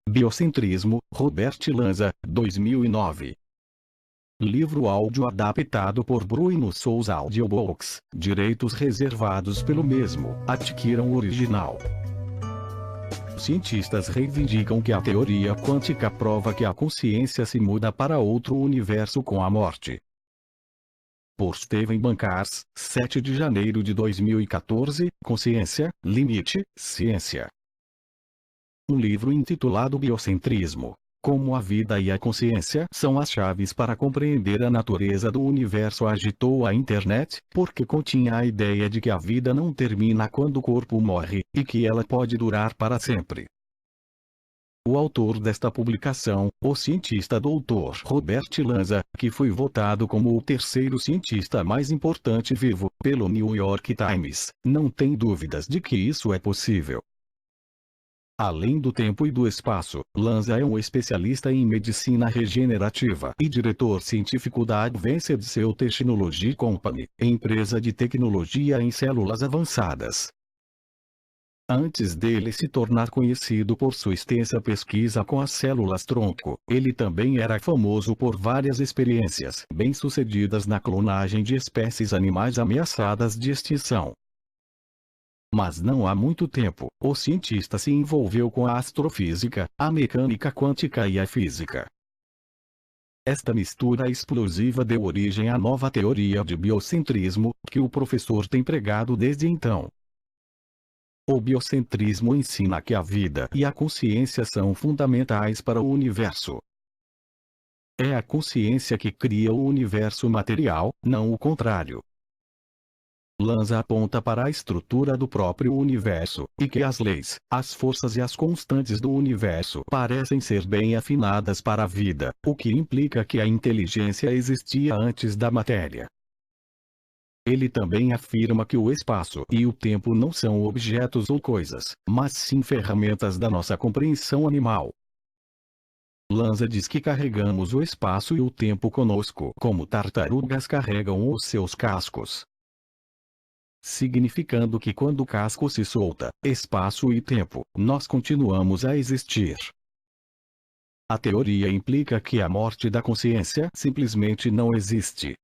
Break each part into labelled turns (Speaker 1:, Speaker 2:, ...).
Speaker 1: Biocentrismo, Robert Lanza, 2009. Livro áudio adaptado por Bruno Souza Audiobooks, direitos reservados pelo mesmo, adquiram o original. Cientistas reivindicam que a teoria quântica prova que a consciência se muda para outro universo com a morte. Por Steven Bancars, 7 de janeiro de 2014, Consciência, Limite, Ciência. Um livro intitulado Biocentrismo. Como a vida e a consciência são as chaves para compreender a natureza do universo agitou a internet, porque continha a ideia de que a vida não termina quando o corpo morre, e que ela pode durar para sempre. O autor desta publicação, o cientista Dr. Robert Lanza, que foi votado como o terceiro cientista mais importante vivo, pelo New York Times, não tem dúvidas de que isso é possível. Além do tempo e do espaço, Lanza é um especialista em medicina regenerativa e diretor científico da Advanced Cell Technology Company, empresa de tecnologia em células avançadas. Antes dele se tornar conhecido por sua extensa pesquisa com as células-tronco, ele também era famoso por várias experiências bem-sucedidas na clonagem de espécies animais ameaçadas de extinção. Mas não há muito tempo, o cientista se envolveu com a astrofísica, a mecânica quântica e a física. Esta mistura explosiva deu origem à nova teoria de biocentrismo, que o professor tem pregado desde então. O biocentrismo ensina que a vida e a consciência são fundamentais para o universo. É a consciência que cria o universo material, não o contrário. Lanza aponta para a estrutura do próprio universo, e que as leis, as forças e as constantes do universo parecem ser bem afinadas para a vida, o que implica que a inteligência existia antes da matéria. Ele também afirma que o espaço e o tempo não são objetos ou coisas, mas sim ferramentas da nossa compreensão animal. Lanza diz que carregamos o espaço e o tempo conosco, como tartarugas carregam os seus cascos. Significando que quando o casco se solta, espaço e tempo, nós continuamos a existir. A teoria implica que a morte da consciência simplesmente não existe.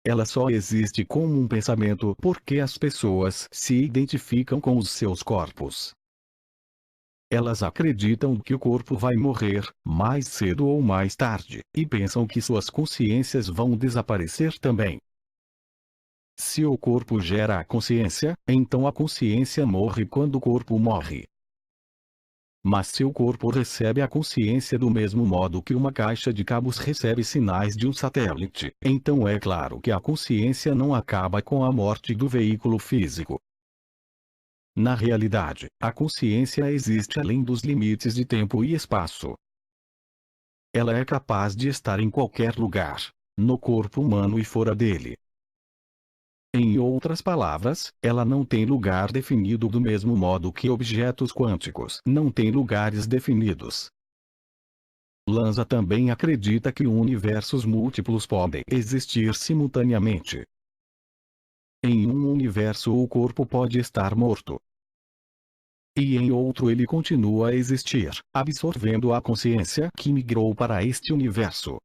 Speaker 1: Ela só existe como um pensamento porque as pessoas se identificam com os seus corpos. Elas acreditam que o corpo vai morrer, mais cedo ou mais tarde, e pensam que suas consciências vão desaparecer também. Se o corpo gera a consciência, então a consciência morre quando o corpo morre. Mas se o corpo recebe a consciência do mesmo modo que uma caixa de cabos recebe sinais de um satélite, então é claro que a consciência não acaba com a morte do veículo físico. Na realidade, a consciência existe além dos limites de tempo e espaço. Ela é capaz de estar em qualquer lugar, no corpo humano e fora dele. Em outras palavras, ela não tem lugar definido do mesmo modo que objetos quânticos não têm lugares definidos. Lanza também acredita que universos múltiplos podem existir simultaneamente. Em um universo o corpo pode estar morto. E em outro ele continua a existir, absorvendo a consciência que migrou para este universo.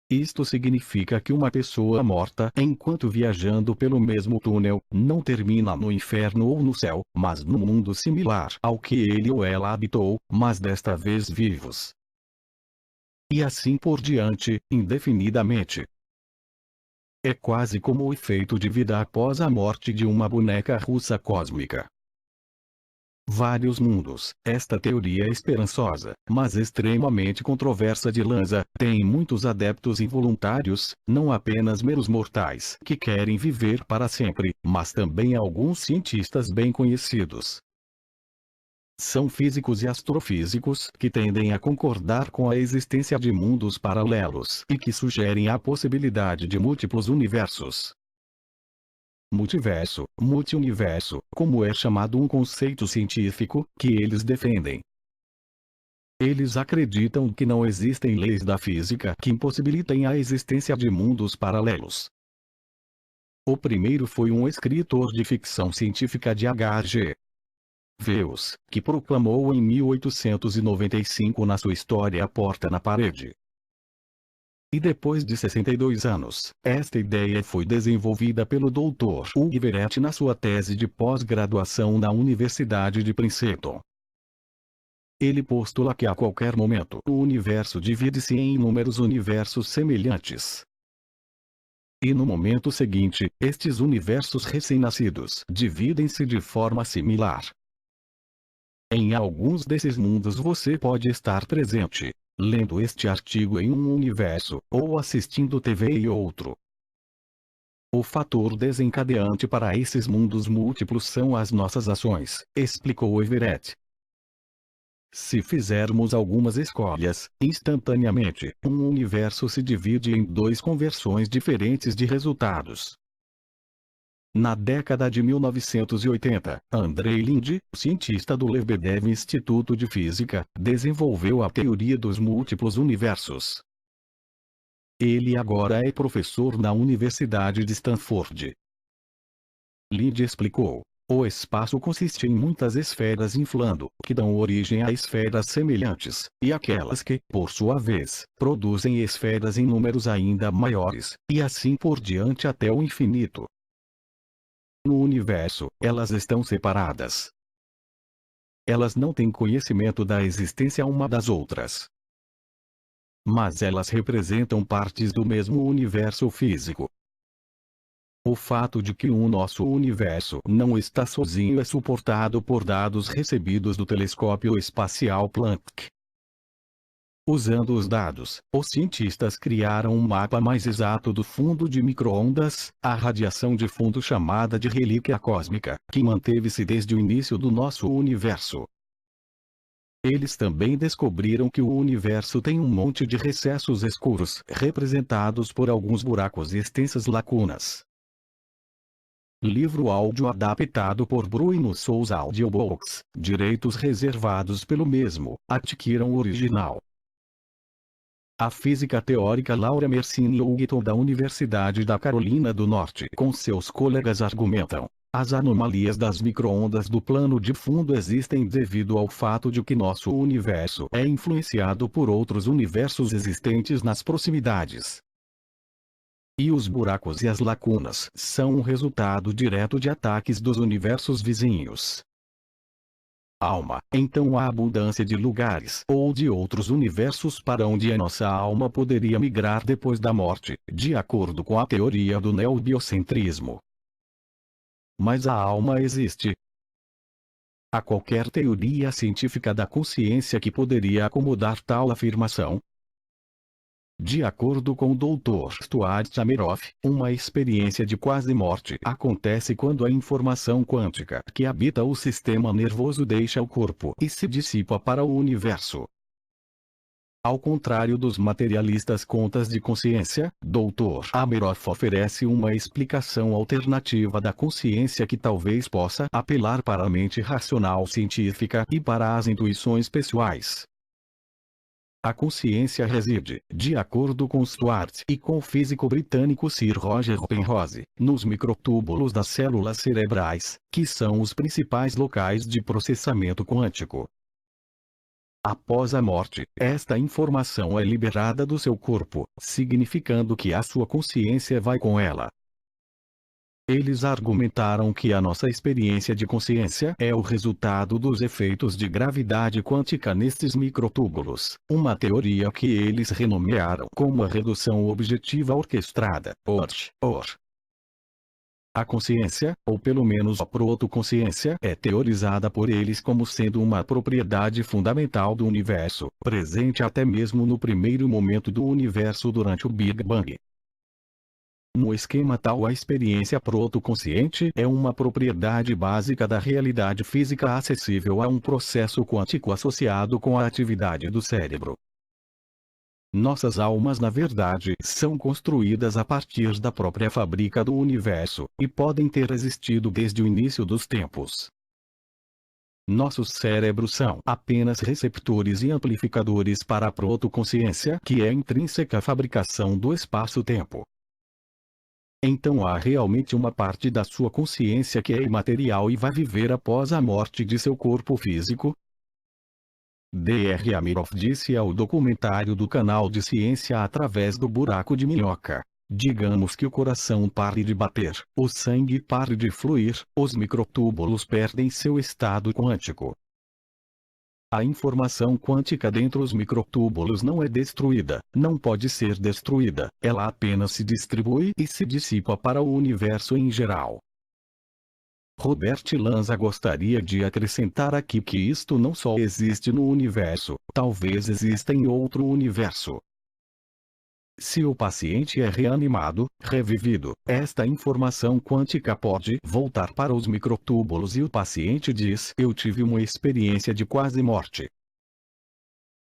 Speaker 1: Isto significa que uma pessoa morta enquanto viajando pelo mesmo túnel, não termina no inferno ou no céu, mas num mundo similar ao que ele ou ela habitou, mas desta vez vivos. E assim por diante, indefinidamente. É quase como o efeito de vida após a morte de uma boneca russa cósmica. Vários mundos. Esta teoria esperançosa, mas extremamente controversa de Lanza, tem muitos adeptos involuntários, não apenas meros mortais que querem viver para sempre, mas também alguns cientistas bem conhecidos. São físicos e astrofísicos que tendem a concordar com a existência de mundos paralelos e que sugerem a possibilidade de múltiplos universos. Multiverso, multiuniverso, como é chamado um conceito científico, que eles defendem. Eles acreditam que não existem leis da física que impossibilitem a existência de mundos paralelos. O primeiro foi um escritor de ficção científica de H.G. Veus, que proclamou em 1895 na sua história A Porta na Parede. E depois de 62 anos, esta ideia foi desenvolvida pelo Dr. Hugh Everett na sua tese de pós-graduação na Universidade de Princeton. Ele postula que a qualquer momento o universo divide-se em inúmeros universos semelhantes. E no momento seguinte, estes universos recém-nascidos dividem-se de forma similar. Em alguns desses mundos você pode estar presente, lendo este artigo em um universo, ou assistindo TV em outro. O fator desencadeante para esses mundos múltiplos são as nossas ações, explicou Everett. Se fizermos algumas escolhas, instantaneamente, um universo se divide em duas conversões diferentes de resultados. Na década de 1980, Andrei Linde, cientista do Lebedev Instituto de Física, desenvolveu a teoria dos múltiplos universos. Ele agora é professor na Universidade de Stanford. Linde explicou: o espaço consiste em muitas esferas inflando, que dão origem a esferas semelhantes, e aquelas que, por sua vez, produzem esferas em números ainda maiores, e assim por diante até o infinito. No universo, elas estão separadas. Elas não têm conhecimento da existência uma das outras. Mas elas representam partes do mesmo universo físico. O fato de que o nosso universo não está sozinho é suportado por dados recebidos do telescópio espacial Planck. Usando os dados, os cientistas criaram um mapa mais exato do fundo de micro-ondas, a radiação de fundo chamada de relíquia cósmica, que manteve-se desde o início do nosso universo. Eles também descobriram que o universo tem um monte de recessos escuros, representados por alguns buracos e extensas lacunas. Livro áudio adaptado por Bruno Souza Audiobooks, direitos reservados pelo mesmo, adquiram o original. A física teórica Laura Mersini Loughton da Universidade da Carolina do Norte com seus colegas argumentam: as anomalias das micro-ondas do plano de fundo existem devido ao fato de que nosso universo é influenciado por outros universos existentes nas proximidades. E os buracos e as lacunas são um resultado direto de ataques dos universos vizinhos. Alma, então há abundância de lugares ou de outros universos para onde a nossa alma poderia migrar depois da morte, de acordo com a teoria do neobiocentrismo. Mas a alma existe. Há qualquer teoria científica da consciência que poderia acomodar tal afirmação? De acordo com o Dr. Stuart Hameroff, uma experiência de quase morte acontece quando a informação quântica que habita o sistema nervoso deixa o corpo e se dissipa para o universo. Ao contrário dos materialistas contas de consciência, Dr. Hameroff oferece uma explicação alternativa da consciência que talvez possa apelar para a mente racional científica e para as intuições pessoais. A consciência reside, de acordo com Stuart e com o físico britânico Sir Roger Penrose, nos microtúbulos das células cerebrais, que são os principais locais de processamento quântico. Após a morte, esta informação é liberada do seu corpo, significando que a sua consciência vai com ela. Eles argumentaram que a nossa experiência de consciência é o resultado dos efeitos de gravidade quântica nestes microtúbulos, uma teoria que eles renomearam como a redução objetiva orquestrada, OR. A consciência, ou pelo menos a protoconsciência, é teorizada por eles como sendo uma propriedade fundamental do universo, presente até mesmo no primeiro momento do universo durante o Big Bang. No esquema tal, a experiência protoconsciente é uma propriedade básica da realidade física acessível a um processo quântico associado com a atividade do cérebro. Nossas almas na verdade são construídas a partir da própria fábrica do universo, e podem ter existido desde o início dos tempos. Nossos cérebros são apenas receptores e amplificadores para a protoconsciência que é intrínseca à fabricação do espaço-tempo. então há realmente uma parte da sua consciência que é imaterial e vai viver após a morte de seu corpo físico? Dr. Amirov disse ao documentário do canal de ciência através do buraco de minhoca. Digamos que o coração pare de bater, o sangue pare de fluir, os microtúbulos perdem seu estado quântico. A informação quântica dentro dos microtúbulos não é destruída, não pode ser destruída, ela apenas se distribui e se dissipa para o universo em geral. Robert Lanza gostaria de acrescentar aqui que isto não só existe no universo, talvez exista em outro universo. Se o paciente é reanimado, revivido, esta informação quântica pode voltar para os microtúbulos e o paciente diz: eu tive uma experiência de quase morte.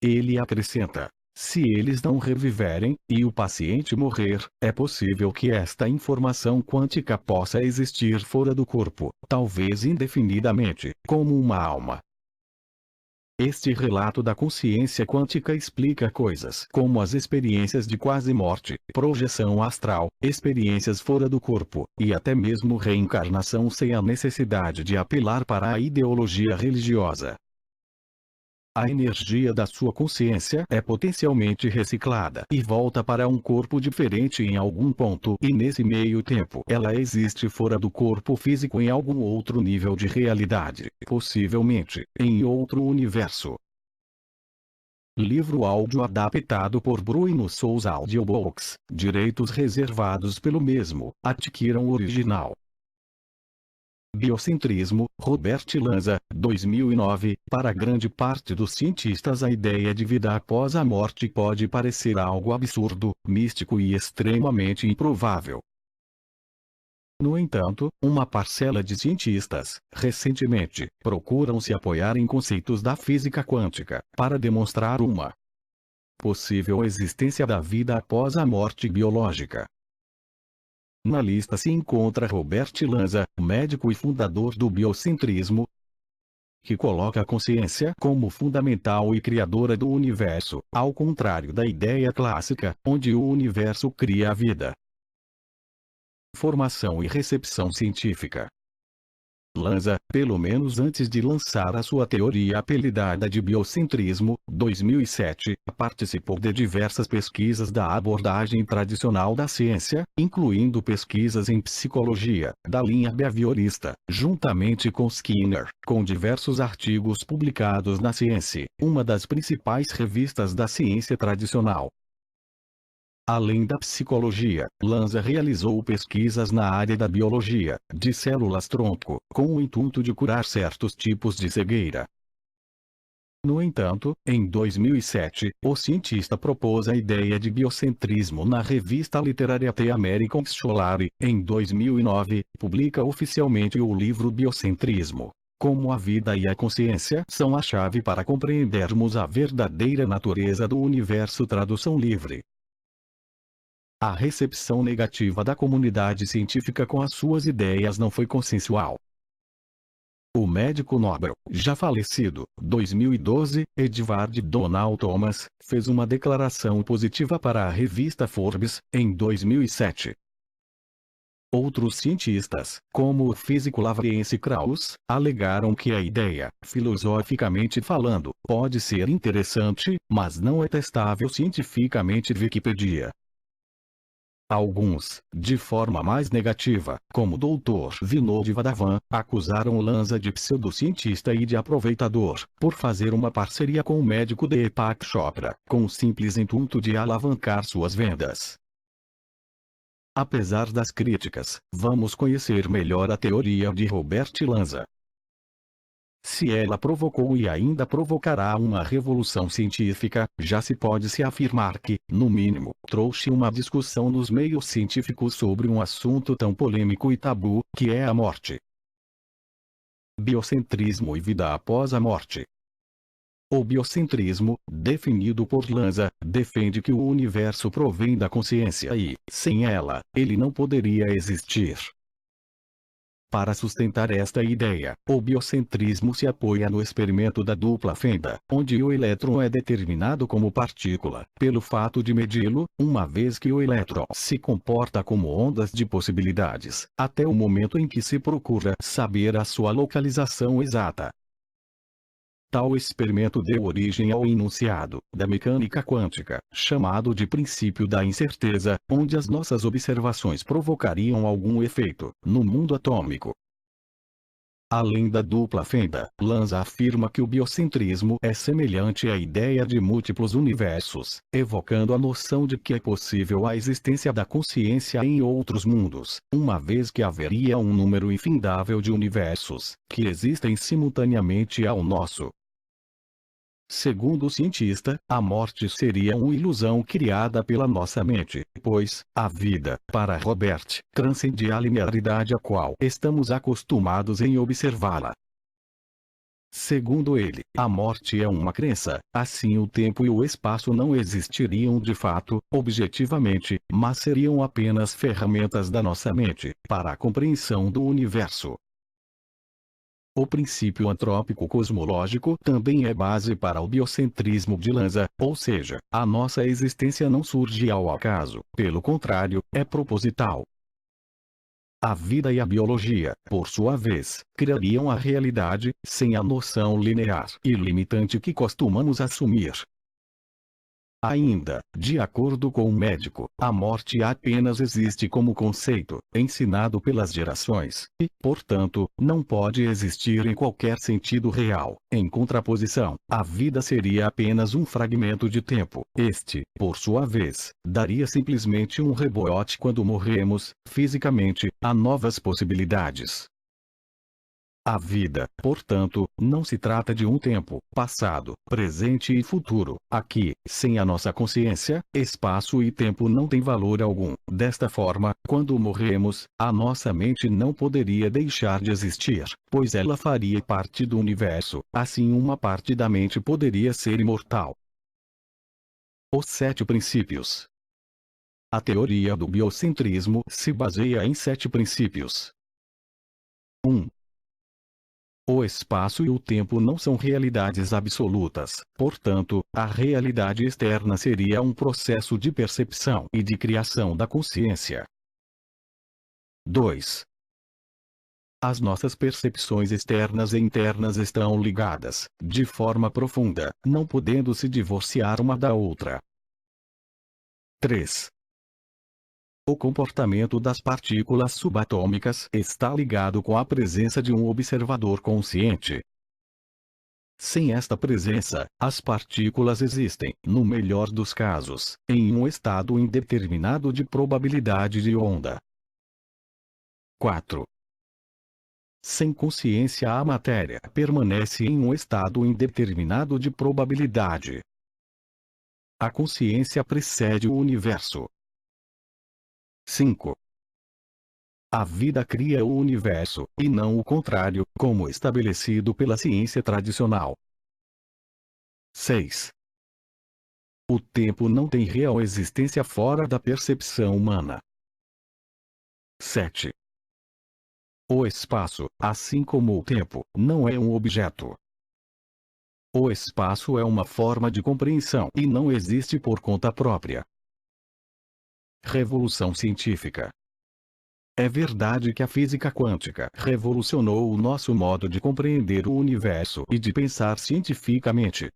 Speaker 1: Ele acrescenta: se eles não reviverem, e o paciente morrer, é possível que esta informação quântica possa existir fora do corpo, talvez indefinidamente, como uma alma. Este relato da consciência quântica explica coisas como as experiências de quase morte, projeção astral, experiências fora do corpo, e até mesmo reencarnação sem a necessidade de apelar para a ideologia religiosa. A energia da sua consciência é potencialmente reciclada e volta para um corpo diferente em algum ponto, e nesse meio tempo ela existe fora do corpo físico em algum outro nível de realidade, possivelmente em outro universo. Livro áudio adaptado por Bruno Souza Audiobooks, direitos reservados pelo mesmo, adquiram o original. Biocentrismo, Robert Lanza, 2009. Para grande parte dos cientistas a ideia de vida após a morte pode parecer algo absurdo, místico e extremamente improvável. No entanto, uma parcela de cientistas, recentemente, procuram se apoiar em conceitos da física quântica, para demonstrar uma possível existência da vida após a morte biológica. Na lista se encontra Robert Lanza, médico e fundador do biocentrismo, que coloca a consciência como fundamental e criadora do universo, ao contrário da ideia clássica, onde o universo cria a vida. Formação e recepção científica. Lanza, pelo menos antes de lançar a sua teoria apelidada de biocentrismo, 2007, participou de diversas pesquisas da abordagem tradicional da ciência, incluindo pesquisas em psicologia, da linha behaviorista, juntamente com Skinner, com diversos artigos publicados na Science, uma das principais revistas da ciência tradicional. Além da psicologia, Lanza realizou pesquisas na área da biologia, de células-tronco, com o intuito de curar certos tipos de cegueira. No entanto, em 2007, o cientista propôs a ideia de biocentrismo na revista literária The American Scholar. Em 2009, publica oficialmente o livro Biocentrismo. Como a vida e a consciência são a chave para compreendermos a verdadeira natureza do universo. Tradução livre. A recepção negativa da comunidade científica com as suas ideias não foi consensual. O médico Nobel, já falecido, 2012, Edward Donald Thomas, fez uma declaração positiva para a revista Forbes, em 2007. Outros cientistas, como o físico lavriense Krauss, alegaram que a ideia, filosoficamente falando, pode ser interessante, mas não é testável cientificamente. Wikipedia. Alguns, de forma mais negativa, como Dr. Vinod Vadavan, acusaram Lanza de pseudocientista e de aproveitador, por fazer uma parceria com o médico Deepak Chopra, com o simples intuito de alavancar suas vendas. Apesar das críticas, vamos conhecer melhor a teoria de Robert Lanza. Se ela provocou e ainda provocará uma revolução científica, já se pode se afirmar que, no mínimo, trouxe uma discussão nos meios científicos sobre um assunto tão polêmico e tabu, que é a morte. Biocentrismo e vida após a morte. O biocentrismo, definido por Lanza, defende que o universo provém da consciência e, sem ela, ele não poderia existir. Para sustentar esta ideia, o biocentrismo se apoia no experimento da dupla fenda, onde o elétron é determinado como partícula, pelo fato de medi-lo, uma vez que o elétron se comporta como ondas de possibilidades, até o momento em que se procura saber a sua localização exata. Tal experimento deu origem ao enunciado da mecânica quântica, chamado de princípio da incerteza, onde as nossas observações provocariam algum efeito no mundo atômico. Além da dupla fenda, Lanza afirma que o biocentrismo é semelhante à ideia de múltiplos universos, evocando a noção de que é possível a existência da consciência em outros mundos, uma vez que haveria um número infindável de universos que existem simultaneamente ao nosso. Segundo o cientista, a morte seria uma ilusão criada pela nossa mente, pois, a vida, para Robert, transcende a linearidade a qual estamos acostumados em observá-la. Segundo ele, a morte é uma crença, assim o tempo e o espaço não existiriam de fato, objetivamente, mas seriam apenas ferramentas da nossa mente, para a compreensão do universo. O princípio antrópico cosmológico também é base para o biocentrismo de Lanza, ou seja, a nossa existência não surge ao acaso, pelo contrário, é proposital. A vida e a biologia, por sua vez, criariam a realidade, sem a noção linear e limitante que costumamos assumir. Ainda, de acordo com o médico, a morte apenas existe como conceito, ensinado pelas gerações, e, portanto, não pode existir em qualquer sentido real. Em contraposição, a vida seria apenas um fragmento de tempo. Este, por sua vez, daria simplesmente um rebote quando morremos, fisicamente, a novas possibilidades. A vida, portanto, não se trata de um tempo, passado, presente e futuro. Aqui, sem a nossa consciência, espaço e tempo não têm valor algum. Desta forma, quando morremos, a nossa mente não poderia deixar de existir, pois ela faria parte do universo, assim uma parte da mente poderia ser imortal. Os 7 princípios. A teoria do biocentrismo se baseia em 7 princípios. 1. O espaço e o tempo não são realidades absolutas, portanto, a realidade externa seria um processo de percepção e de criação da consciência. 2. As nossas percepções externas e internas estão ligadas, de forma profunda, não podendo se divorciar uma da outra. 3. O comportamento das partículas subatômicas está ligado com a presença de um observador consciente. Sem esta presença, as partículas existem, no melhor dos casos, em um estado indeterminado de probabilidade de onda. 4. Sem consciência, a matéria permanece em um estado indeterminado de probabilidade. A consciência precede o universo. 5. A vida cria o universo, e não o contrário, como estabelecido pela ciência tradicional. 6. O tempo não tem real existência fora da percepção humana. 7. O espaço, assim como o tempo, não é um objeto. O espaço é uma forma de compreensão e não existe por conta própria. Revolução científica. É verdade que a física quântica revolucionou o nosso modo de compreender o universo e de pensar cientificamente.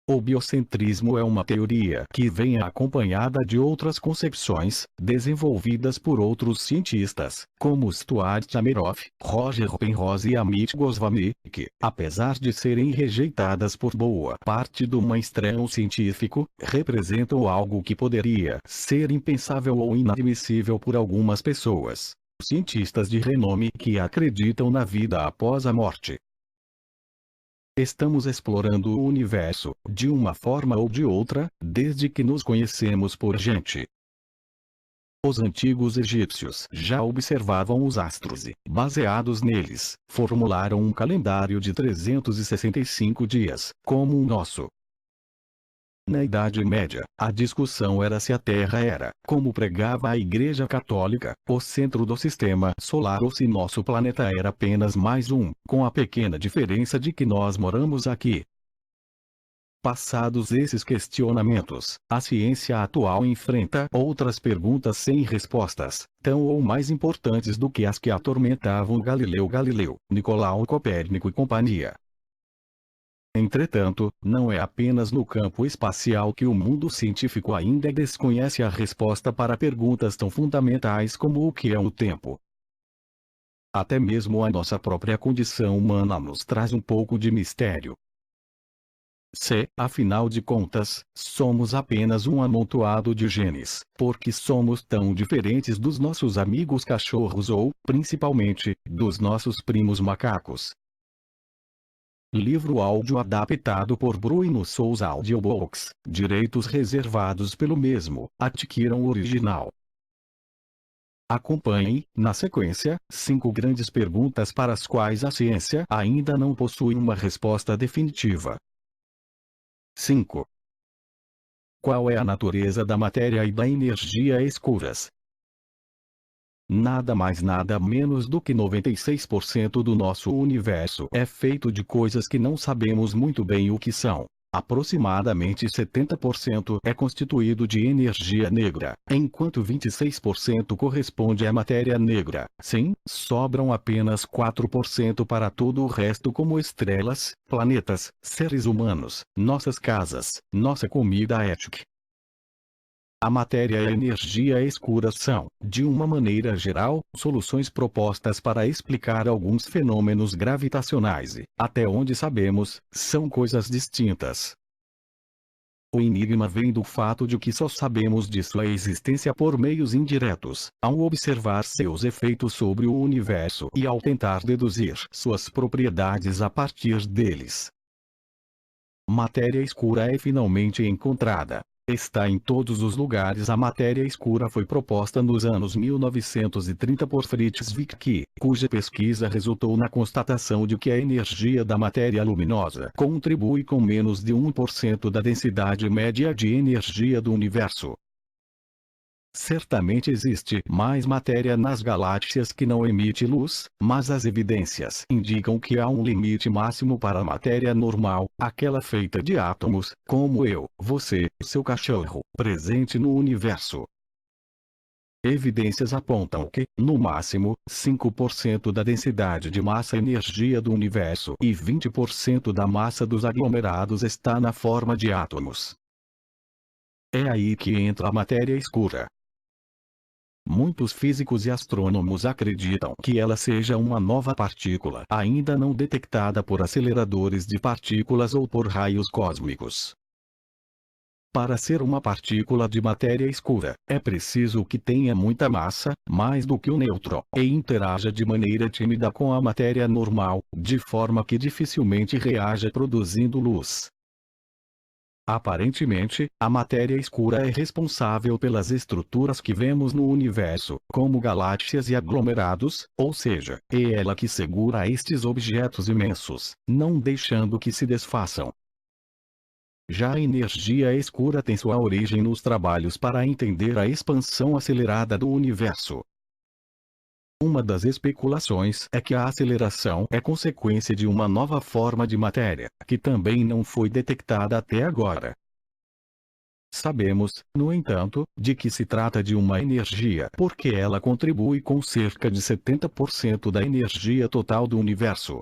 Speaker 1: O biocentrismo é uma teoria que vem acompanhada de outras concepções, desenvolvidas por outros cientistas, como Stuart Hameroff, Roger Penrose e Amit Goswami, que, apesar de serem rejeitadas por boa parte do mainstream científico, representam algo que poderia ser impensável ou inadmissível por algumas pessoas. Cientistas de renome que acreditam na vida após a morte. Estamos explorando o universo, de uma forma ou de outra, desde que nos conhecemos por gente. Os antigos egípcios já observavam os astros e, baseados neles, formularam um calendário de 365 dias, como o nosso. Na Idade Média, a discussão era se a Terra era, como pregava a Igreja Católica, o centro do sistema solar ou se nosso planeta era apenas mais um, com a pequena diferença de que nós moramos aqui. Passados esses questionamentos, a ciência atual enfrenta outras perguntas sem respostas, tão ou mais importantes do que as que atormentavam Galileu Galileu, Nicolau Copérnico e companhia. Entretanto, não é apenas no campo espacial que o mundo científico ainda desconhece a resposta para perguntas tão fundamentais como o que é o tempo. Até mesmo a nossa própria condição humana nos traz um pouco de mistério. Se, afinal de contas, somos apenas um amontoado de genes, porque somos tão diferentes dos nossos amigos cachorros ou, principalmente, dos nossos primos macacos. Livro áudio adaptado por Bruno Souza Audiobooks, direitos reservados pelo mesmo, adquiram o original. Acompanhem, na sequência, 5 grandes perguntas para as quais a ciência ainda não possui uma resposta definitiva. 5. Qual é a natureza da matéria e da energia escuras? Nada mais nada menos do que 96% do nosso universo é feito de coisas que não sabemos muito bem o que são. Aproximadamente 70% é constituído de energia negra, enquanto 26% corresponde à matéria negra. Sim, sobram apenas 4% para todo o resto, como estrelas, planetas, seres humanos, nossas casas, nossa comida ética. A matéria e a energia escura são, de uma maneira geral, soluções propostas para explicar alguns fenômenos gravitacionais e, até onde sabemos, são coisas distintas. O enigma vem do fato de que só sabemos de sua existência por meios indiretos, ao observar seus efeitos sobre o universo e ao tentar deduzir suas propriedades a partir deles. Matéria escura é finalmente encontrada. Está em todos os lugares. A matéria escura foi proposta nos anos 1930 por Fritz Zwicky, cuja pesquisa resultou na constatação de que a energia da matéria luminosa contribui com menos de 1% da densidade média de energia do universo. Certamente existe mais matéria nas galáxias que não emite luz, mas as evidências indicam que há um limite máximo para a matéria normal, aquela feita de átomos, como eu, você, seu cachorro, presente no universo. Evidências apontam que, no máximo, 5% da densidade de massa-energia do universo e 20% da massa dos aglomerados está na forma de átomos. É aí que entra a matéria escura. Muitos físicos e astrônomos acreditam que ela seja uma nova partícula ainda não detectada por aceleradores de partículas ou por raios cósmicos. Para ser uma partícula de matéria escura, é preciso que tenha muita massa, mais do que o nêutron, e interaja de maneira tímida com a matéria normal, de forma que dificilmente reaja produzindo luz. Aparentemente, a matéria escura é responsável pelas estruturas que vemos no universo, como galáxias e aglomerados, ou seja, é ela que segura estes objetos imensos, não deixando que se desfaçam. Já a energia escura tem sua origem nos trabalhos para entender a expansão acelerada do universo. Uma das especulações é que a aceleração é consequência de uma nova forma de matéria, que também não foi detectada até agora. Sabemos, no entanto, de que se trata de uma energia porque ela contribui com cerca de 70% da energia total do universo.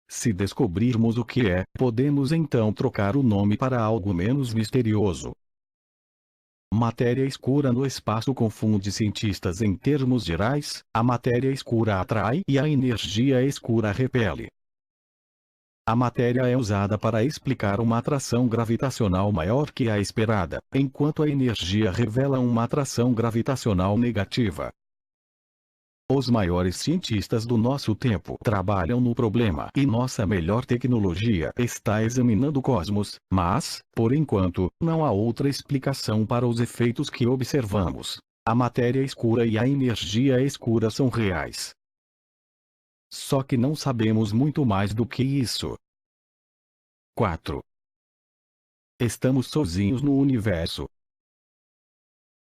Speaker 1: Se descobrirmos o que é, podemos então trocar o nome para algo menos misterioso. Matéria escura no espaço confunde cientistas em termos gerais, a matéria escura atrai e a energia escura repele. A matéria é usada para explicar uma atração gravitacional maior que a esperada, enquanto a energia revela uma atração gravitacional negativa. Os maiores cientistas do nosso tempo trabalham no problema e nossa melhor tecnologia está examinando o cosmos, mas, por enquanto, não há outra explicação para os efeitos que observamos. A matéria escura e a energia escura são reais. Só que não sabemos muito mais do que isso. 4. Estamos sozinhos no universo.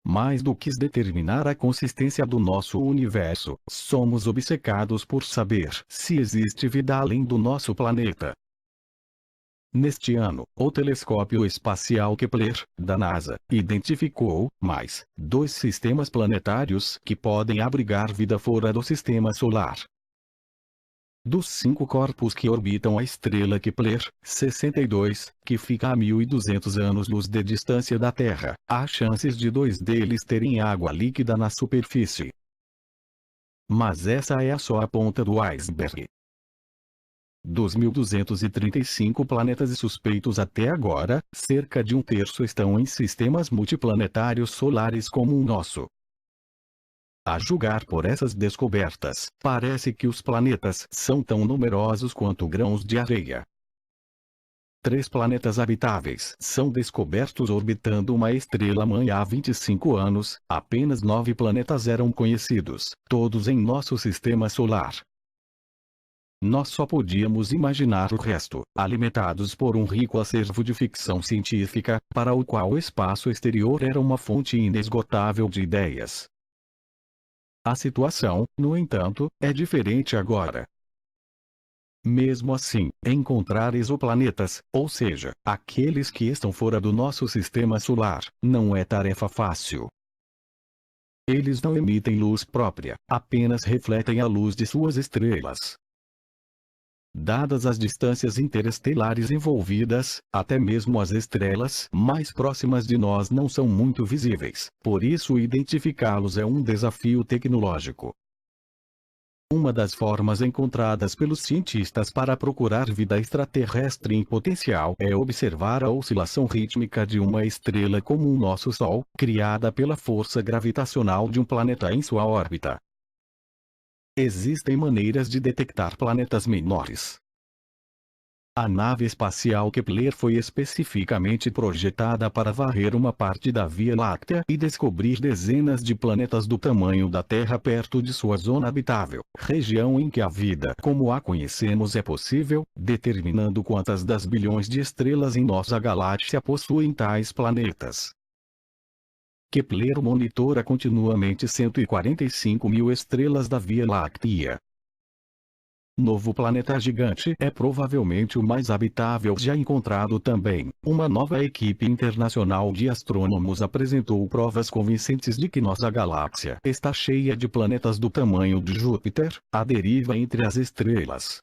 Speaker 1: Mais do que determinar a consistência do nosso universo, somos obcecados por saber se existe vida além do nosso planeta. Neste ano, o telescópio espacial Kepler, da NASA, identificou mais 2 sistemas planetários que podem abrigar vida fora do sistema solar. Dos 5 corpos que orbitam a estrela Kepler, 62, que fica a 1.200 anos-luz de distância da Terra, há chances de 2 deles terem água líquida na superfície. Mas essa é só a ponta do iceberg. Dos 1.235 planetas suspeitos até agora, cerca de 1/3 estão em sistemas multiplanetários solares como o nosso. A julgar por essas descobertas, parece que os planetas são tão numerosos quanto grãos de areia. 3 planetas habitáveis são descobertos orbitando uma estrela-mãe há 25 anos, apenas 9 planetas eram conhecidos, todos em nosso sistema solar. Nós só podíamos imaginar o resto, alimentados por um rico acervo de ficção científica, para o qual o espaço exterior era uma fonte inesgotável de ideias. A situação, no entanto, é diferente agora. Mesmo assim, encontrar exoplanetas, ou seja, aqueles que estão fora do nosso sistema solar, não é tarefa fácil. Eles não emitem luz própria, apenas refletem a luz de suas estrelas. Dadas as distâncias interestelares envolvidas, até mesmo as estrelas mais próximas de nós não são muito visíveis, por isso identificá-los é um desafio tecnológico. Uma das formas encontradas pelos cientistas para procurar vida extraterrestre em potencial é observar a oscilação rítmica de uma estrela como o nosso Sol, criada pela força gravitacional de um planeta em sua órbita. Existem maneiras de detectar planetas menores. A nave espacial Kepler foi especificamente projetada para varrer uma parte da Via Láctea e descobrir dezenas de planetas do tamanho da Terra perto de sua zona habitável, região em que a vida como a conhecemos é possível, determinando quantas das bilhões de estrelas em nossa galáxia possuem tais planetas. Kepler monitora continuamente 145 mil estrelas da Via Láctea. Novo planeta gigante é provavelmente o mais habitável já encontrado também. Uma nova equipe internacional de astrônomos apresentou provas convincentes de que nossa galáxia está cheia de planetas do tamanho de Júpiter, a deriva entre as estrelas.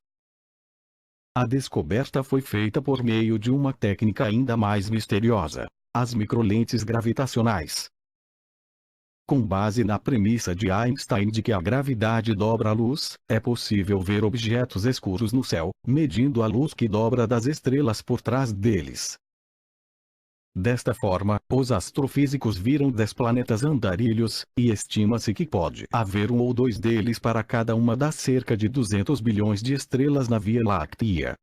Speaker 1: A descoberta foi feita por meio de uma técnica ainda mais misteriosa: as microlentes gravitacionais. Com base na premissa de Einstein de que a gravidade dobra a luz, é possível ver objetos escuros no céu, medindo a luz que dobra das estrelas por trás deles. Desta forma, os astrofísicos viram 10 planetas andarilhos, e estima-se que pode haver 1 ou 2 deles para cada uma das cerca de 200 bilhões de estrelas na Via Láctea.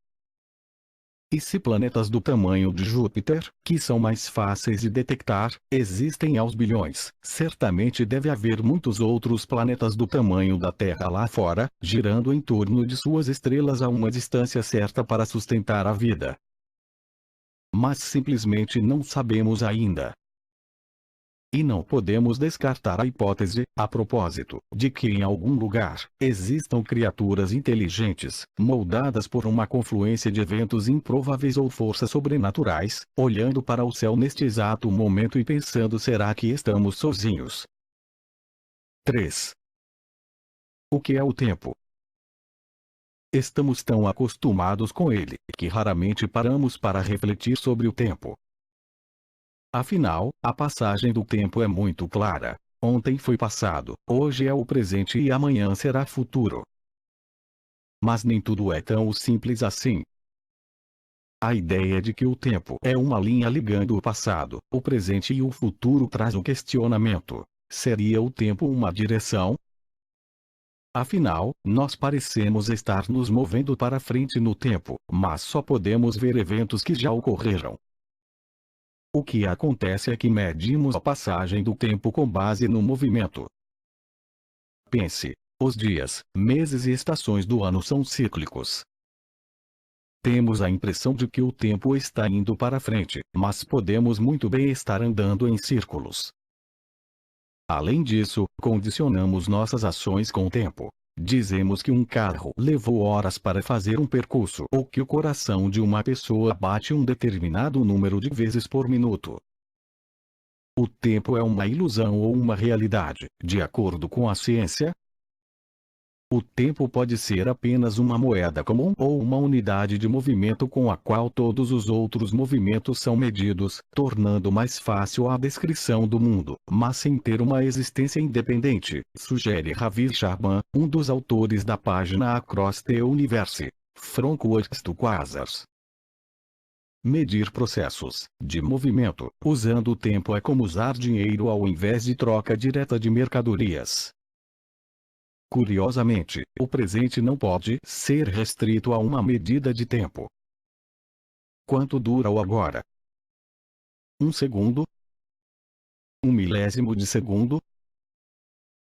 Speaker 1: E se planetas do tamanho de Júpiter, que são mais fáceis de detectar, existem aos bilhões, certamente deve haver muitos outros planetas do tamanho da Terra lá fora, girando em torno de suas estrelas a uma distância certa para sustentar a vida. Mas simplesmente não sabemos ainda. E não podemos descartar a hipótese, a propósito, de que em algum lugar, existam criaturas inteligentes, moldadas por uma confluência de eventos improváveis ou forças sobrenaturais, olhando para o céu neste exato momento e pensando: será que estamos sozinhos? 3. O que é o tempo? Estamos tão acostumados com ele, que raramente paramos para refletir sobre o tempo. Afinal, a passagem do tempo é muito clara. Ontem foi passado, hoje é o presente e amanhã será futuro. Mas nem tudo é tão simples assim. A ideia de que o tempo é uma linha ligando o passado, o presente e o futuro traz um questionamento: seria o tempo uma direção? Afinal, nós parecemos estar nos movendo para frente no tempo, mas só podemos ver eventos que já ocorreram. O que acontece é que medimos a passagem do tempo com base no movimento. Pense: os dias, meses e estações do ano são cíclicos. Temos a impressão de que o tempo está indo para frente, mas podemos muito bem estar andando em círculos. Além disso, condicionamos nossas ações com o tempo. Dizemos que um carro levou horas para fazer um percurso ou que o coração de uma pessoa bate um determinado número de vezes por minuto. O tempo é uma ilusão ou uma realidade, de acordo com a ciência? O tempo pode ser apenas uma moeda comum ou uma unidade de movimento com a qual todos os outros movimentos são medidos, tornando mais fácil a descrição do mundo, mas sem ter uma existência independente, sugere Ravi Sharma, um dos autores da página Across the Universe, From Quarks to Quasars. Medir processos de movimento usando o tempo é como usar dinheiro ao invés de troca direta de mercadorias. Curiosamente, o presente não pode ser restrito a uma medida de tempo. Quanto dura o agora? Um segundo? Um milésimo de segundo?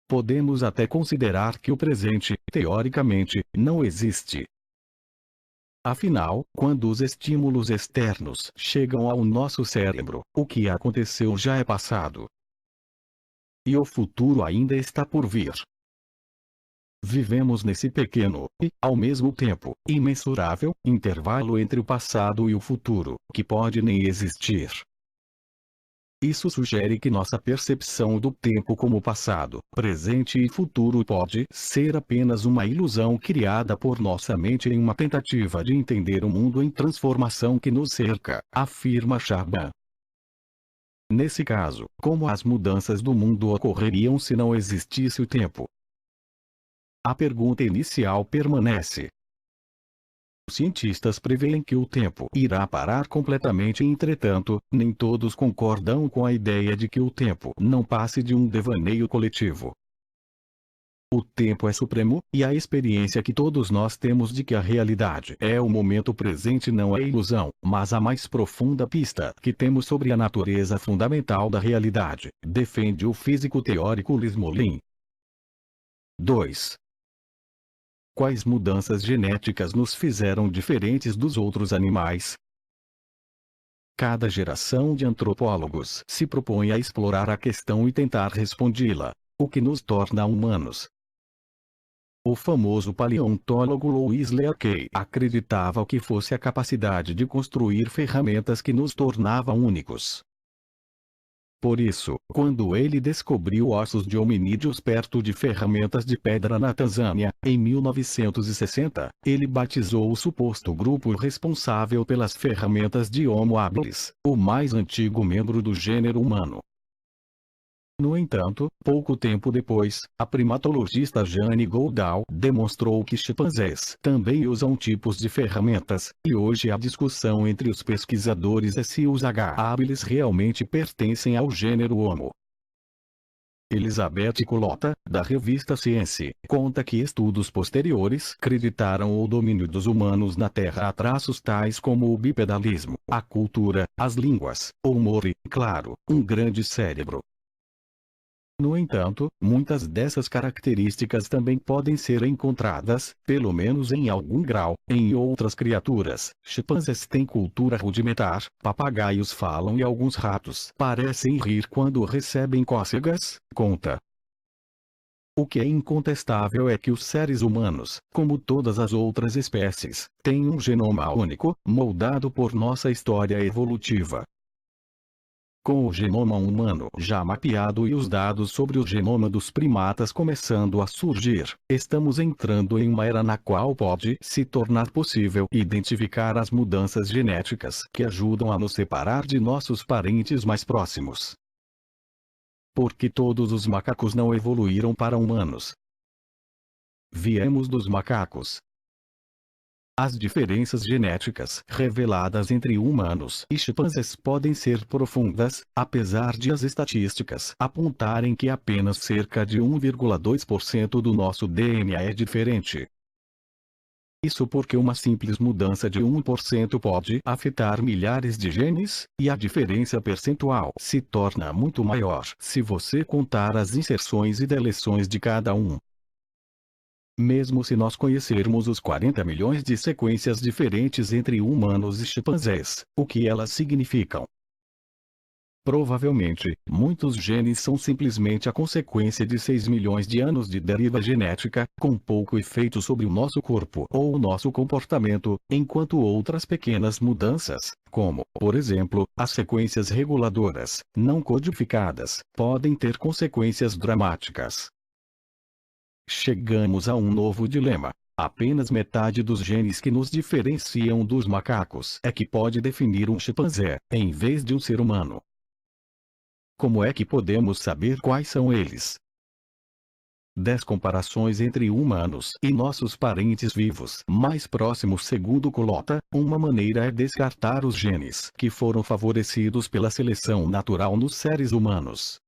Speaker 1: Podemos até considerar que o presente, teoricamente, não existe. Afinal, quando os estímulos externos chegam ao nosso cérebro, o que aconteceu já é passado. E o futuro ainda está por vir. Vivemos nesse pequeno, e, ao mesmo tempo, imensurável, intervalo entre o passado e o futuro, que pode nem existir. Isso sugere que nossa percepção do tempo como passado, presente e futuro pode ser apenas uma ilusão criada por nossa mente em uma tentativa de entender o mundo em transformação que nos cerca, afirma Sharma. Nesse caso, como as mudanças do mundo ocorreriam se não existisse o tempo? A pergunta inicial permanece. Os cientistas preveem que o tempo irá parar completamente, entretanto, nem todos concordam com a ideia de que o tempo não passe de um devaneio coletivo. O tempo é supremo, e a experiência que todos nós temos de que a realidade é o momento presente não é ilusão, mas a mais profunda pista que temos sobre a natureza fundamental da realidade, defende o físico teórico Lis Moulin. 2. Quais mudanças genéticas nos fizeram diferentes dos outros animais? Cada geração de antropólogos se propõe a explorar a questão e tentar respondê-la, o que nos torna humanos. O famoso paleontólogo Louis Leakey acreditava que fosse a capacidade de construir ferramentas que nos tornava únicos. Por isso, quando ele descobriu ossos de hominídeos perto de ferramentas de pedra na Tanzânia, em 1960, ele batizou o suposto grupo responsável pelas ferramentas de Homo habilis, o mais antigo membro do gênero humano. No entanto, pouco tempo depois, a primatologista Jane Goodall demonstrou que chimpanzés também usam tipos de ferramentas, e hoje há discussão entre os pesquisadores se os H. habilis realmente pertencem ao gênero Homo. Elizabeth Colota, da revista Science, conta que estudos posteriores acreditaram o domínio dos humanos na Terra a traços tais como o bipedalismo, a cultura, as línguas, o humor e, claro, um grande cérebro. No entanto, muitas dessas características também podem ser encontradas, pelo menos em algum grau, em outras criaturas. Chimpanzés têm cultura rudimentar, papagaios falam e alguns ratos parecem rir quando recebem cócegas, conta. O que é incontestável é que os seres humanos, como todas as outras espécies, têm um genoma único, moldado por nossa história evolutiva. Com o genoma humano já mapeado e os dados sobre o genoma dos primatas começando a surgir, estamos entrando em uma era na qual pode se tornar possível identificar as mudanças genéticas que ajudam a nos separar de nossos parentes mais próximos. Porque todos os macacos não evoluíram para humanos. Viemos dos macacos. As diferenças genéticas reveladas entre humanos e chimpanzés podem ser profundas, apesar de as estatísticas apontarem que apenas cerca de 1,2% do nosso DNA é diferente. Isso porque uma simples mudança de 1% pode afetar milhares de genes, e a diferença percentual se torna muito maior se você contar as inserções e deleções de cada um. Mesmo se nós conhecermos os 40 milhões de sequências diferentes entre humanos e chimpanzés, o que elas significam? Provavelmente, muitos genes são simplesmente a consequência de 6 milhões de anos de deriva genética, com pouco efeito sobre o nosso corpo ou o nosso comportamento, enquanto outras pequenas mudanças, como, por exemplo, as sequências reguladoras, não codificadas, podem ter consequências dramáticas. Chegamos a um novo dilema. Apenas metade dos genes que nos diferenciam dos macacos é que pode definir um chimpanzé, em vez de um ser humano. Como é que podemos saber quais são eles? 10 comparações entre humanos e nossos parentes vivos mais próximos. Segundo Colota, uma maneira é descartar os genes que foram favorecidos pela seleção natural nos seres humanos.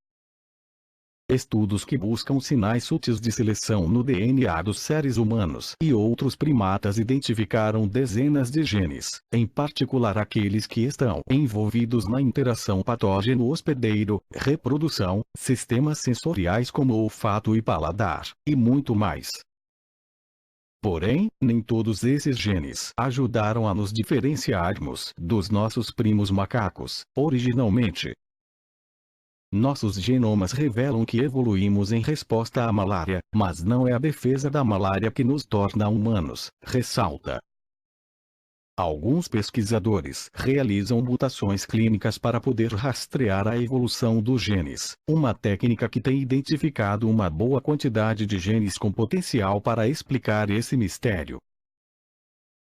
Speaker 1: Estudos que buscam sinais sutis de seleção no DNA dos seres humanos e outros primatas identificaram dezenas de genes, em particular aqueles que estão envolvidos na interação patógeno-hospedeiro, reprodução, sistemas sensoriais como olfato e paladar, e muito mais. Porém, nem todos esses genes ajudaram a nos diferenciarmos dos nossos primos macacos, originalmente. Nossos genomas revelam que evoluímos em resposta à malária, mas não é a defesa da malária que nos torna humanos, ressalta. Alguns pesquisadores realizam mutações clínicas para poder rastrear a evolução dos genes, uma técnica que tem identificado uma boa quantidade de genes com potencial para explicar esse mistério.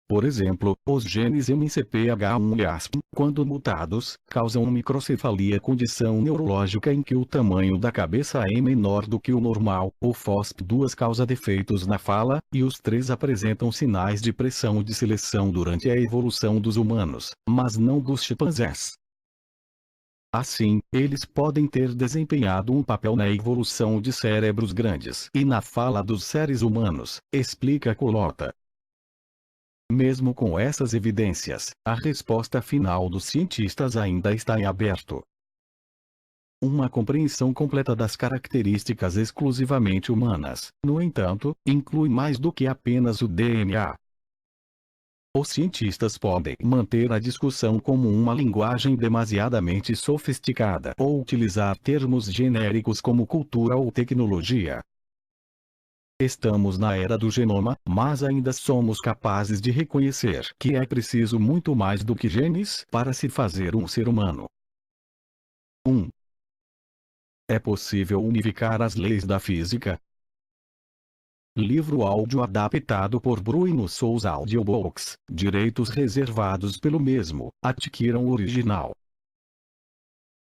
Speaker 1: Por exemplo, os genes MCPH1 e ASP, quando mutados, causam microcefalia, condição neurológica em que o tamanho da cabeça é menor do que o normal. O FOSP2 causa defeitos na fala, e os 3 apresentam sinais de pressão de seleção durante a evolução dos humanos, mas não dos chimpanzés. Assim, eles podem ter desempenhado um papel na evolução de cérebros grandes e na fala dos seres humanos, explica Colota. Mesmo com essas evidências, a resposta final dos cientistas ainda está em aberto. Uma compreensão completa das características exclusivamente humanas, no entanto, inclui mais do que apenas o DNA. Os cientistas podem manter a discussão como uma linguagem demasiadamente sofisticada ou utilizar termos genéricos como cultura ou tecnologia. Estamos na era do genoma, mas ainda somos capazes de reconhecer que é preciso muito mais do que genes para se fazer um ser humano. 1. É possível unificar as leis da física? Livro áudio adaptado por Bruno Souza Audiobooks, direitos reservados pelo mesmo, adquiram o original.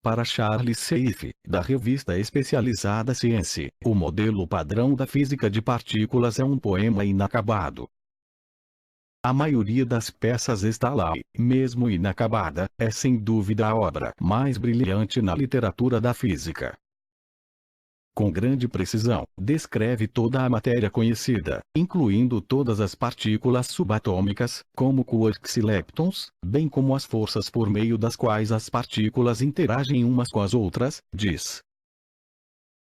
Speaker 1: Para Charles Seife, da revista especializada Science, o modelo padrão da física de partículas é um poema inacabado. A maioria das peças está lá e, mesmo inacabada, é sem dúvida a obra mais brilhante na literatura da física. Com grande precisão, descreve toda a matéria conhecida, incluindo todas as partículas subatômicas, como quarks e leptons, bem como as forças por meio das quais as partículas interagem umas com as outras, diz.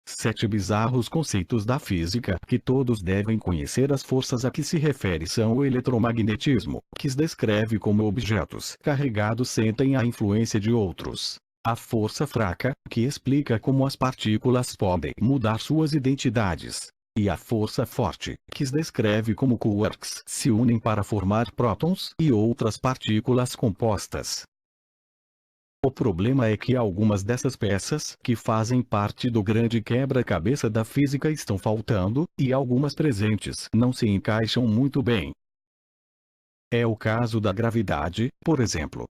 Speaker 1: 7 bizarros conceitos da física que todos devem conhecer. As forças a que se refere são o eletromagnetismo, que se descreve como objetos carregados sentem a influência de outros. A força fraca, que explica como as partículas podem mudar suas identidades. E a força forte, que se descreve como quarks se unem para formar prótons e outras partículas compostas. O problema é que algumas dessas peças, que fazem parte do grande quebra-cabeça da física, estão faltando, e algumas presentes não se encaixam muito bem. É o caso da gravidade, por exemplo.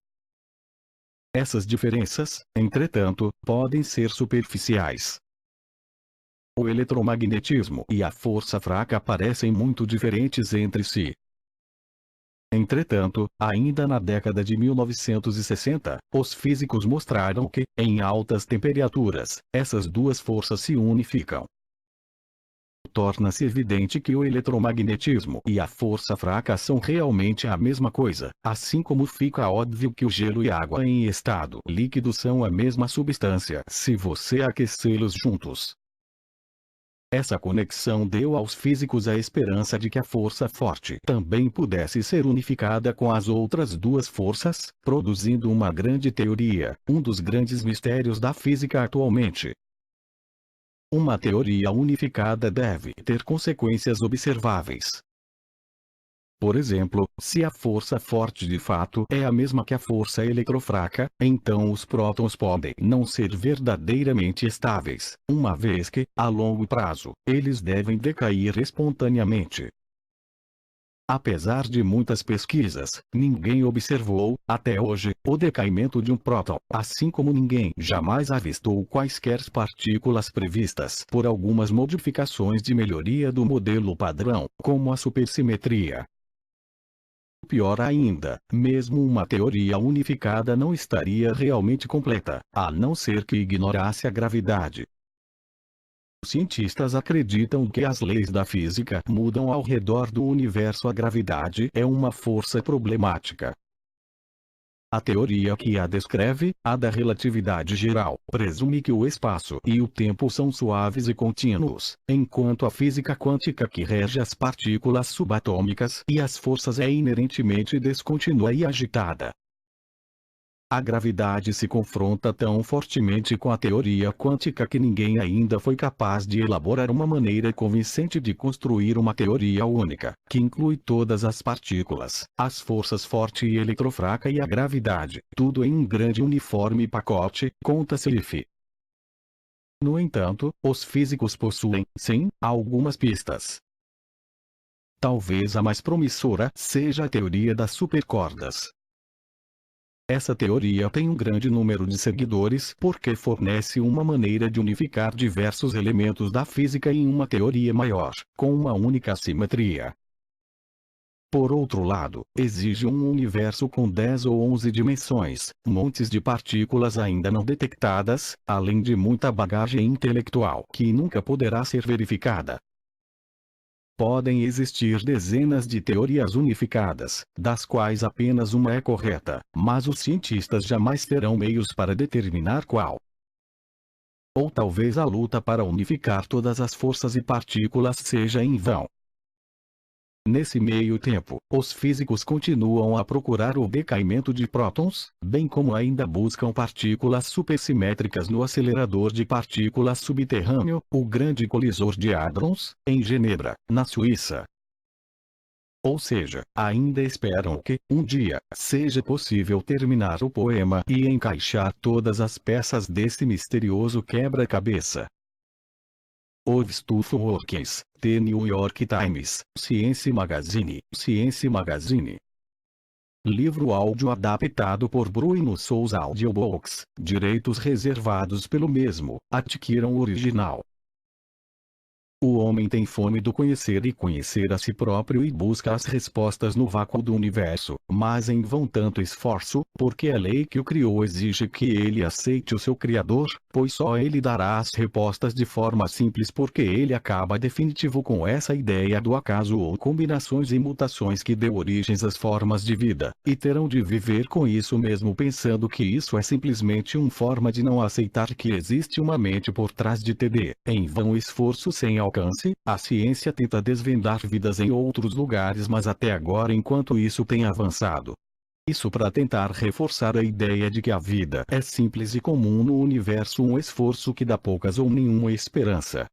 Speaker 1: Essas diferenças, entretanto, podem ser superficiais. O eletromagnetismo e a força fraca parecem muito diferentes entre si. Entretanto, ainda na década de 1960, os físicos mostraram que, em altas temperaturas, essas duas forças se unificam. Torna-se evidente que o eletromagnetismo e a força fraca são realmente a mesma coisa, assim como fica óbvio que o gelo e água em estado líquido são a mesma substância se você aquecê-los juntos. Essa conexão deu aos físicos a esperança de que a força forte também pudesse ser unificada com as outras duas forças, produzindo uma grande teoria, um dos grandes mistérios da física atualmente. Uma teoria unificada deve ter consequências observáveis. Por exemplo, se a força forte de fato é a mesma que a força eletrofraca, então os prótons podem não ser verdadeiramente estáveis, uma vez que, a longo prazo, eles devem decair espontaneamente. Apesar de muitas pesquisas, ninguém observou, até hoje, o decaimento de um próton, assim como ninguém jamais avistou quaisquer partículas previstas por algumas modificações de melhoria do modelo padrão, como a supersimetria. Pior ainda, mesmo uma teoria unificada não estaria realmente completa, a não ser que ignorasse a gravidade. Os cientistas acreditam que as leis da física mudam ao redor do universo. A gravidade é uma força problemática. A teoria que a descreve, a da relatividade geral, presume que o espaço e o tempo são suaves e contínuos, enquanto a física quântica que rege as partículas subatômicas e as forças é inerentemente descontínua e agitada. A gravidade se confronta tão fortemente com a teoria quântica que ninguém ainda foi capaz de elaborar uma maneira convincente de construir uma teoria única, que inclui todas as partículas, as forças forte e eletrofraca e a gravidade, tudo em um grande uniforme pacote, conta Seliff. No entanto, os físicos possuem, sim, algumas pistas. Talvez a mais promissora seja a teoria das supercordas. Essa teoria tem um grande número de seguidores porque fornece uma maneira de unificar diversos elementos da física em uma teoria maior, com uma única simetria. Por outro lado, exige um universo com 10 ou 11 dimensões, montes de partículas ainda não detectadas, além de muita bagagem intelectual que nunca poderá ser verificada. Podem existir dezenas de teorias unificadas, das quais apenas uma é correta, mas os cientistas jamais terão meios para determinar qual. Ou talvez a luta para unificar todas as forças e partículas seja em vão. Nesse meio tempo, os físicos continuam a procurar o decaimento de prótons, bem como ainda buscam partículas supersimétricas no acelerador de partículas subterrâneo, o Grande Colisor de Hadrons, em Genebra, na Suíça. Ou seja, ainda esperam que, um dia, seja possível terminar o poema e encaixar todas as peças desse misterioso quebra-cabeça. Ovstuff Works, The New York Times, Science Magazine. Livro áudio adaptado por Bruno Souza Audiobooks, direitos reservados pelo mesmo, adquiram o original. O homem tem fome do conhecer e conhecer a si próprio e busca as respostas no vácuo do universo, mas em vão tanto esforço, porque a lei que o criou exige que ele aceite o seu Criador, pois só ele dará as respostas de forma simples porque ele acaba definitivo com essa ideia do acaso ou combinações e mutações que deu origens às formas de vida, e terão de viver com isso mesmo pensando que isso é simplesmente uma forma de não aceitar que existe uma mente por trás de TD, em vão esforço sem alcance. A ciência tenta desvendar vidas em outros lugares, mas até agora enquanto isso tem avançado. Isso para tentar reforçar a ideia de que a vida é simples e comum no universo, um esforço que dá poucas ou nenhuma esperança.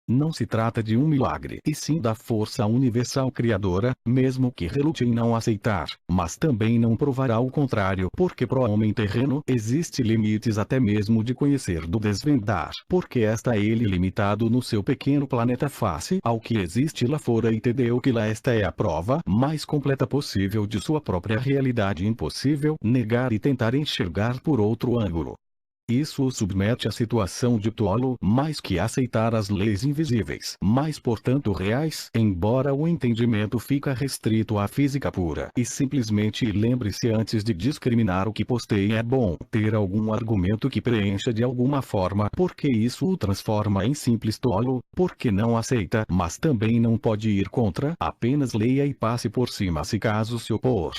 Speaker 1: Não se trata de um milagre, e sim da força universal criadora, mesmo que relute em não aceitar, mas também não provará o contrário, porque pro homem terreno existe limites até mesmo de conhecer do desvendar, porque está ele limitado no seu pequeno planeta face ao que existe lá fora e entendeu que lá esta é a prova mais completa possível de sua própria realidade, impossível negar e tentar enxergar por outro ângulo. Isso o submete à situação de tolo, mais que aceitar as leis invisíveis, mas portanto reais, embora o entendimento fica restrito à física pura. E simplesmente lembre-se antes de discriminar o que postei, é bom ter algum argumento que preencha de alguma forma, porque isso o transforma em simples tolo, porque não aceita, mas também não pode ir contra, apenas leia e passe por cima se caso se opor.